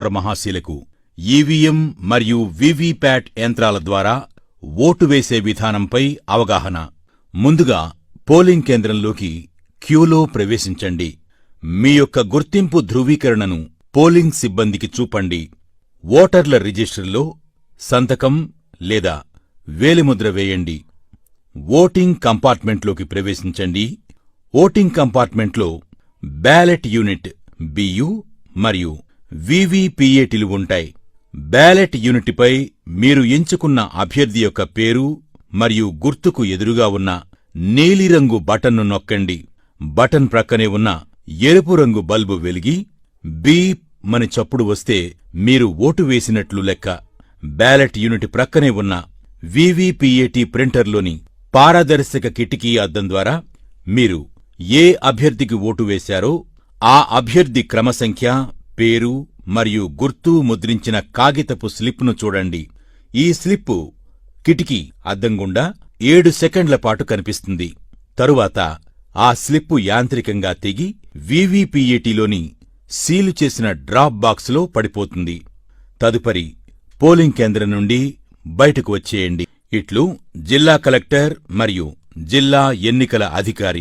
మహాశీలకు EVM మరియు VVPAT యంత్రాల ద్వారా ఓటు వేసే విధానంపై అవగాహన. ముందుగా పోలింగ్ కేంద్రంలోకి క్యూలో ప్రవేశించండి. మీ యొక్క గుర్తింపు ధృవీకరణను పోలింగ్ సిబ్బందికి చూపండి. ఓటర్ల రిజిస్టర్లో సంతకం లేదా వేలిముద్ర వేయండి. ఓటింగ్ కంపార్ట్మెంట్లోకి ప్రవేశించండి. ఓటింగ్ కంపార్ట్మెంట్లో బ్యాలెట్ యూనిట్ బియు మరియు వీవీపీఏటీలు ఉంటాయి. బ్యాలెట్ యూనిట్పై మీరు ఎంచుకున్న అభ్యర్థి యొక్క పేరు మరియు గుర్తుకు ఎదురుగా ఉన్న నీలిరంగు బటన్ను నొక్కండి. బటన్ ప్రక్కనే ఉన్న ఎరుపు రంగు బల్బు వెలిగి బీప్ మని చప్పుడు వస్తే మీరు ఓటు వేసినట్లు లెక్క. బ్యాలెట్ యూనిట్ ప్రక్కనే ఉన్న వీవీపీఏటీ ప్రింటర్లోని పారదర్శక కిటికీ అద్దం ద్వారా మీరు ఏ అభ్యర్థికి ఓటు వేశారో ఆ అభ్యర్థి క్రమసంఖ్య, పేరు మరియు గుర్తు ముద్రించిన కాగితపు స్లిప్ను చూడండి. ఈ స్లిప్పు కిటికీ అద్దం గుండా 7 సెకండ్ల పాటు కనిపిస్తుంది. తరువాత ఆ స్లిప్పు యాంత్రికంగా తెగి వీవీపీఏటీలోని సీలు చేసిన డ్రాప్ బాక్సులో పడిపోతుంది. తదుపరి పోలింగ్ కేంద్రం నుండి బయటకు వచ్చేయండి. ఇట్లు జిల్లా కలెక్టర్ మరియు జిల్లా ఎన్నికల అధికారి.